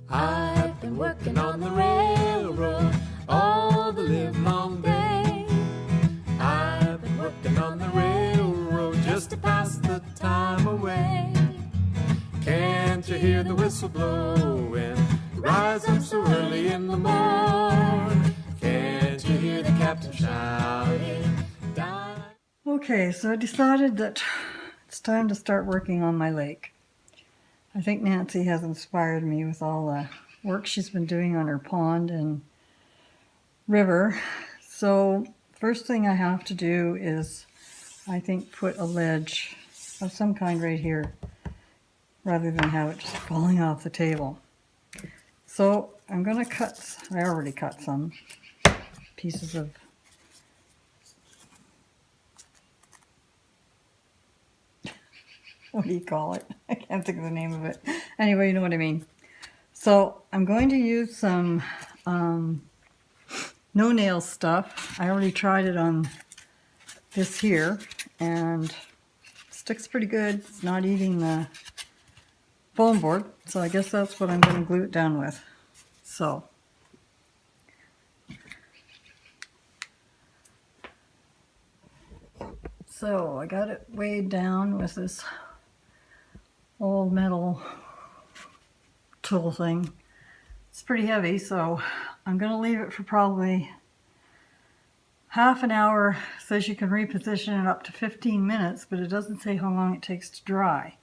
I've been working on the railroad all the livelong day. I've been working on the railroad just to pass the time away. Can't you hear the whistle blowing? Rise up so early in the morn. Can't you hear the captain shouting? Okay, so I decided that it's time to start working on my lake. I think Nancy has inspired me with all the work she's been doing on her pond and river. So first thing I have to do is, I think, put a ledge of some kind right here rather than have it just falling off the table. So I'm going to cut, I already cut some pieces of what do you call it? I can't think of the name of it. Anyway, you know what I mean. So I'm going to use some no nail stuff. I already tried it on this here and it sticks pretty good. It's not eating the foam board, so I guess that's what I'm going to glue it down with. So I got it weighed down with this old metal tool thing. It's pretty heavy, so I'm going to leave it for probably half an hour. It says you can reposition it up to 15 minutes, but it doesn't say how long it takes to dry.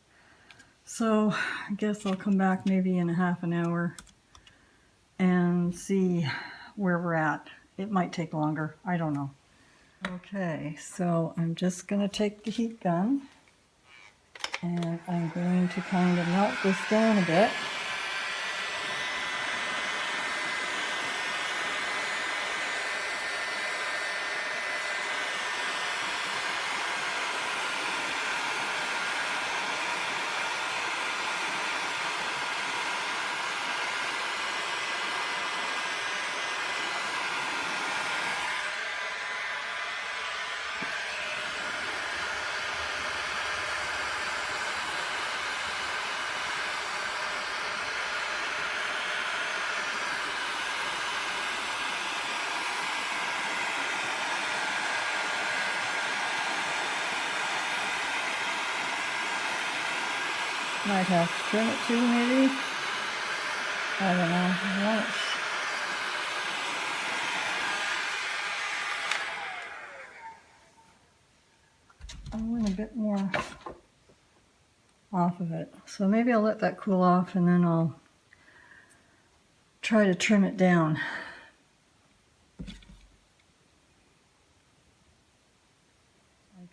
So I guess I'll come back maybe in a half an hour and see where we're at. It might take longer, I don't know. Okay, so I'm just going to take the heat gun and I'm going to kind of melt this down a bit. Might have to trim it too, maybe. I don't know. I want a bit more off of it. So maybe I'll let that cool off and then I'll try to trim it down.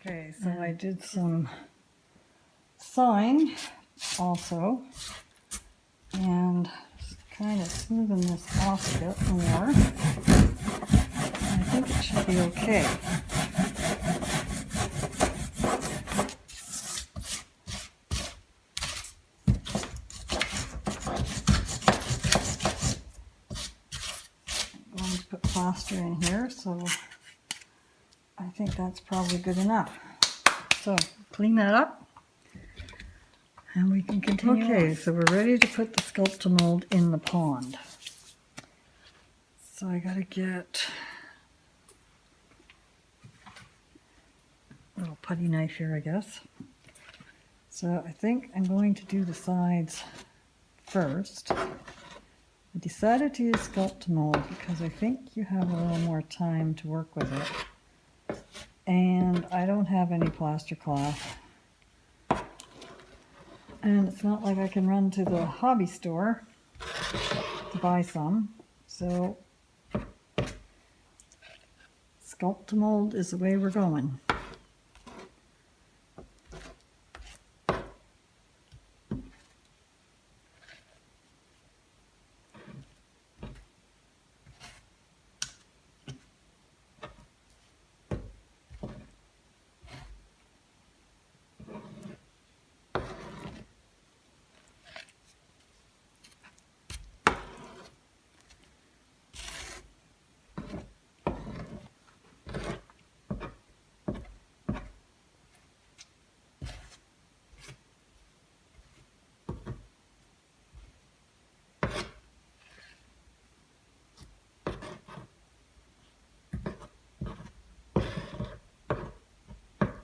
Okay, so I did some sawing also, and kind of smoothing this off a bit more. I think it should be okay. I'm going to put plaster in here, so I think that's probably good enough. So clean that up. And we can continue. Okay, so we're ready to put the Sculptamold in the pond. So I gotta get a little putty knife here, I guess. So I think I'm going to do the sides first. I decided to use Sculptamold because I think you have a little more time to work with it. And I don't have any plaster cloth. And it's not like I can run to the hobby store to buy some. So Sculptamold is the way we're going.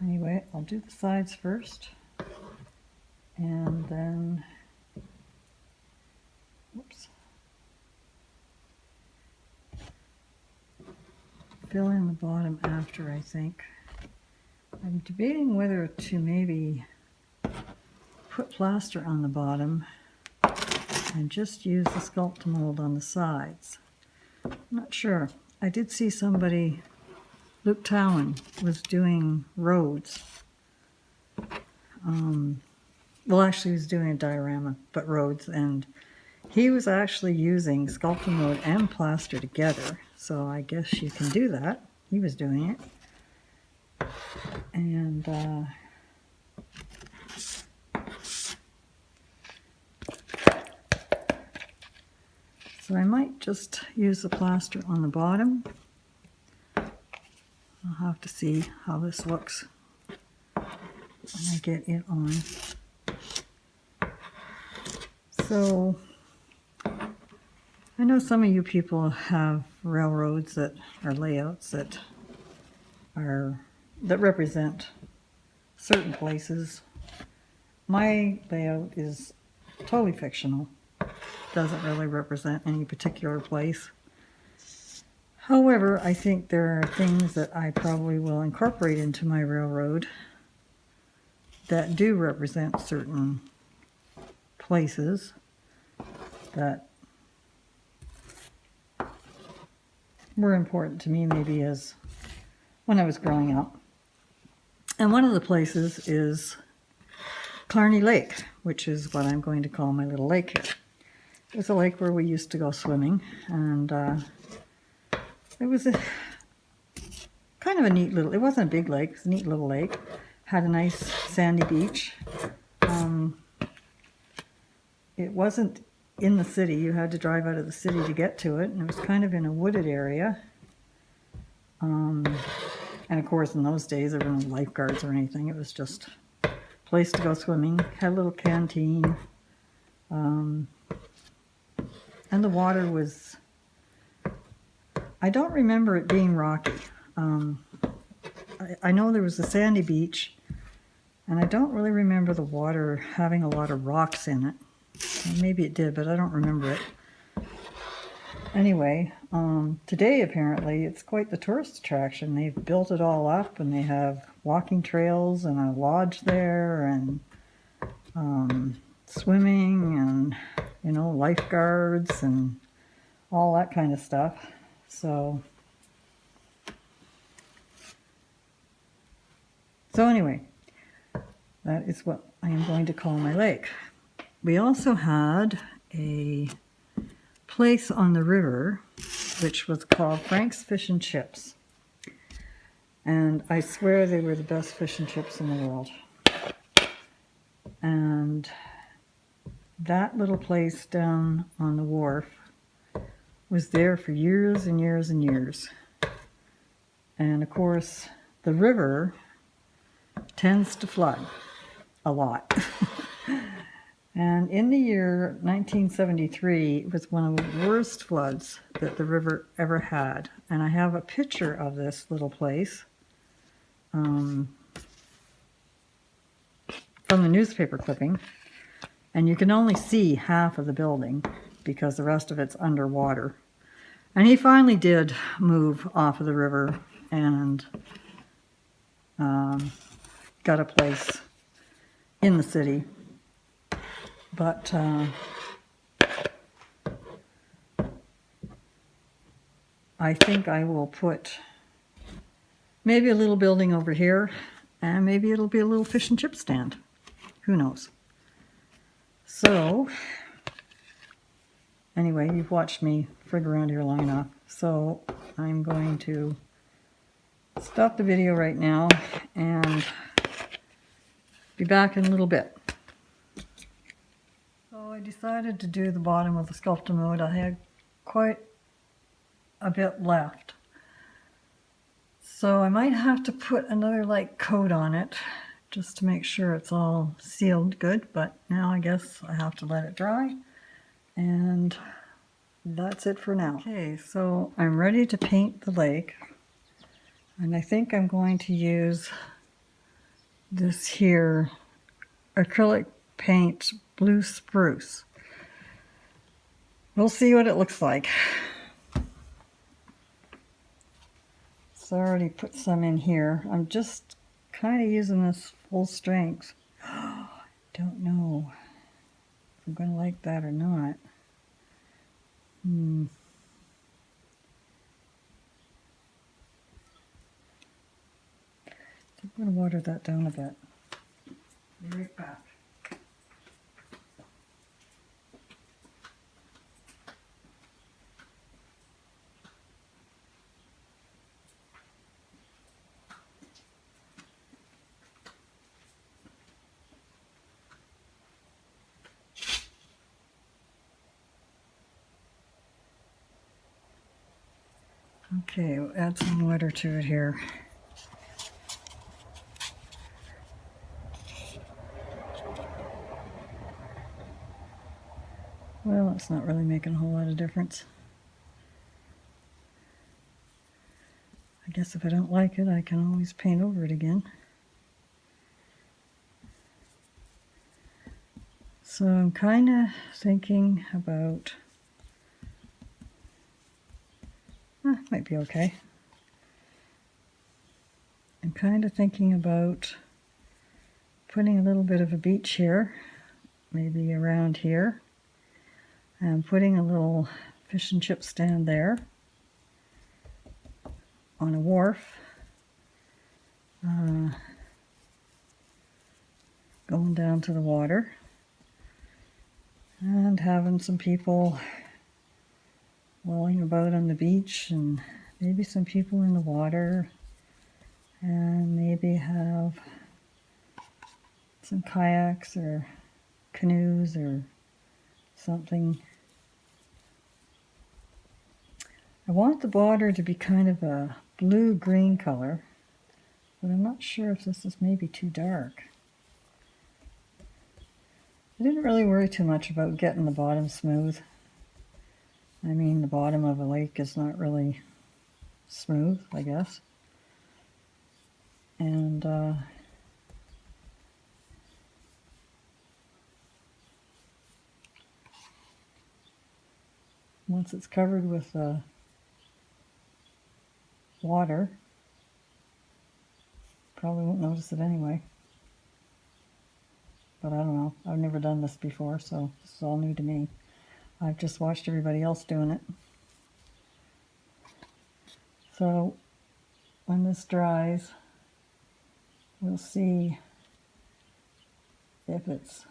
Anyway, I'll do the sides first, and then, whoops, fill in the bottom after, I think. I'm debating whether to maybe put plaster on the bottom and just use the Sculptamold on the sides. I'm not sure. I did see somebody, Luke Towan, was doing roads. Well, actually he was doing a diorama, but roads, and he was actually using Sculptamold and plaster together, so I guess you can do that. He was doing it. And so I might just use the plaster on the bottom. I'll have to see how this looks when I get it on. So I know some of you people have railroads that are layouts that represent certain places. My layout is totally fictional. Doesn't really represent any particular place. However, I think there are things that I probably will incorporate into my railroad that do represent certain places that were important to me maybe as when I was growing up. And one of the places is Clarney Lake, which is what I'm going to call my little lake here. It was a lake where we used to go swimming, and it was a kind of a neat little, it wasn't a big lake, it was a neat little lake. Had a nice sandy beach. It wasn't in the city, you had to drive out of the city to get to it, and it was kind of in a wooded area. And of course in those days there were no lifeguards or anything, it was just a place to go swimming. Had a little canteen. And the water was, I don't remember it being rocky. I know there was a sandy beach, and I don't really remember the water having a lot of rocks in it. Maybe it did, but I don't remember it. Anyway, today apparently it's quite the tourist attraction. They've built it all up, and they have walking trails and a lodge there, and swimming, and lifeguards and all that kind of stuff. So anyway, that is what I am going to call my lake. We also had a place on the river which was called Frank's Fish and Chips. And I swear they were the best fish and chips in the world. And that little place down on the wharf was there for years and years and years. And of course, the river tends to flood a lot. And in the year 1973, it was one of the worst floods that the river ever had. And I have a picture of this little place from the newspaper clipping. And you can only see half of the building because the rest of it's underwater. And he finally did move off of the river and got a place in the city. But I think I will put maybe a little building over here, and maybe it'll be a little fish and chip stand. Who knows? So, anyway, you've watched me frig around here long enough. So, I'm going to stop the video right now and be back in a little bit. So I decided to do the bottom of the Sculptamold. I had quite a bit left. So I might have to put another coat on it just to make sure it's all sealed good, but now I guess I have to let it dry, and that's it for now. Okay, so I'm ready to paint the lake, and I think I'm going to use this here acrylic paint Blue Spruce. We'll see what it looks like. So I already put some in here. I'm just kind of using this full strength. Don't know if I'm going to like that or not. I'm going to water that down a bit. Be right back. Okay, we'll add some water to it here. Well, it's not really making a whole lot of difference. I guess if I don't like it, I can always paint over it again. So I'm kind of thinking about, might be okay. I'm kind of thinking about putting a little bit of a beach here, maybe around here, and putting a little fish and chip stand there on a wharf, going down to the water, and having some people rolling about on the beach, and maybe some people in the water, and maybe have some kayaks or canoes or something. I want the water to be kind of a blue-green color, but I'm not sure if this is maybe too dark. I didn't really worry too much about getting the bottom smooth. I mean, the bottom of a lake is not really smooth, I guess. And once it's covered with water, probably won't notice it anyway. But I don't know. I've never done this before, so this is all new to me. I've just watched everybody else doing it. So when this dries, we'll see if it's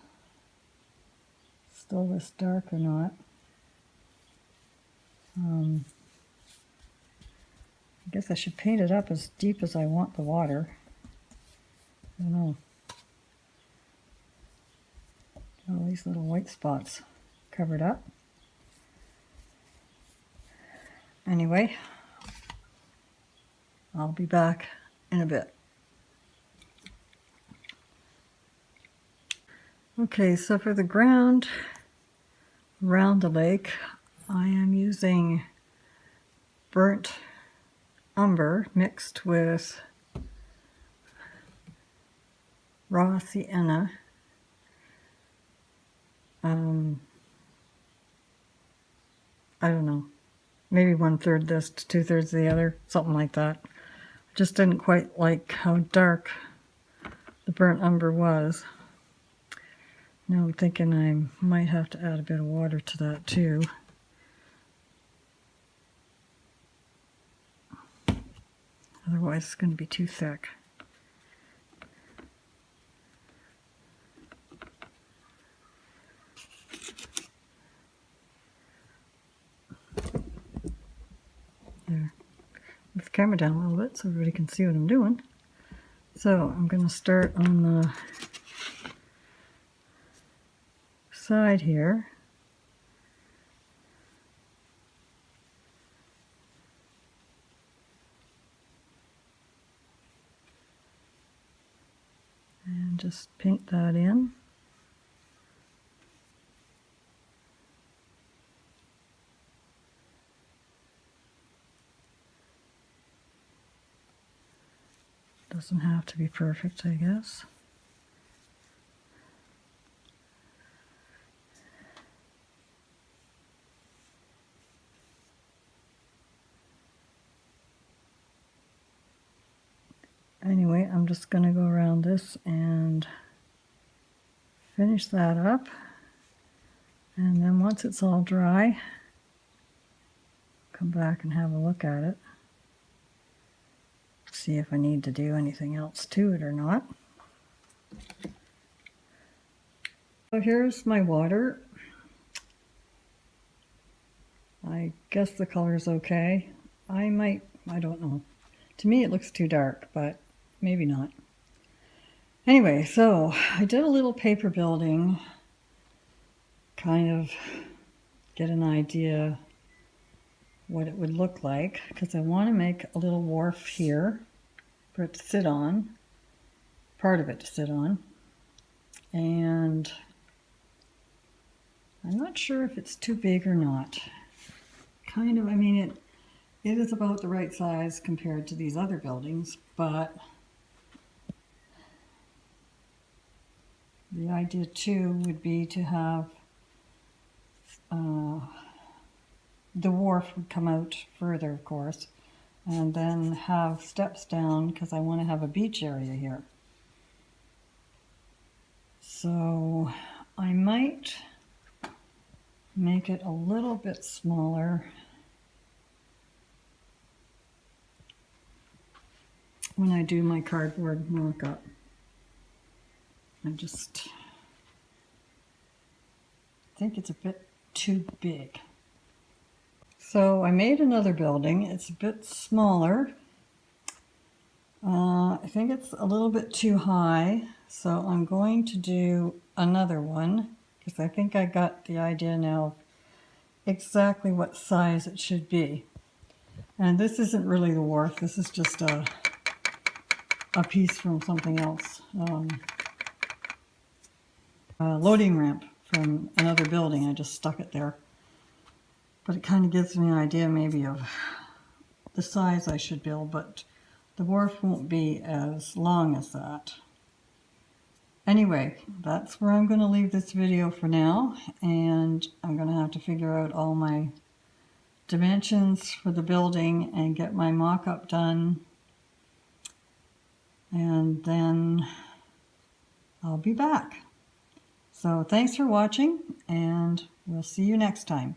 still this dark or not. I guess I should paint it up as deep as I want the water. I don't know. All these little white spots covered up. Anyway, I'll be back in a bit. Okay, so for the ground around the lake, I am using burnt umber mixed with raw sienna. I don't know, maybe 1/3 this to 2/3 the other, something like that. I just didn't quite like how dark the burnt umber was. Now I'm thinking I might have to add a bit of water to that too. Otherwise it's going to be too thick. There. Move the camera down a little bit so everybody can see what I'm doing. So I'm going to start on the side here. And just paint that in. The Doesn't have to be perfect, I guess. Anyway, I'm just going to go around this and finish that up. And then once it's all dry, come back and have a look at it. See if I need to do anything else to it or not. So here's my water. I guess the color's okay. I don't know. To me it looks too dark, but maybe not. Anyway, so I did a little paper building, kind of get an idea what it would look like, because I want to make a little wharf here for it to sit on, part of it to sit on. And I'm not sure if it's too big or not. Kind of, I mean, it is about the right size compared to these other buildings, but the idea too would be to have the wharf would come out further, of course, and then have steps down because I want to have a beach area here. So I might make it a little bit smaller when I do my cardboard mock-up. I just think it's a bit too big. So I made another building. It's a bit smaller. I think it's a little bit too high, so I'm going to do another one because I think I got the idea now of exactly what size it should be. And this isn't really the wharf. This is just a piece from something else. A loading ramp from another building. I just stuck it there. But it kind of gives me an idea maybe of the size I should build, but the wharf won't be as long as that. Anyway, that's where I'm going to leave this video for now, and I'm going to have to figure out all my dimensions for the building and get my mock-up done, and then I'll be back. So thanks for watching, and we'll see you next time.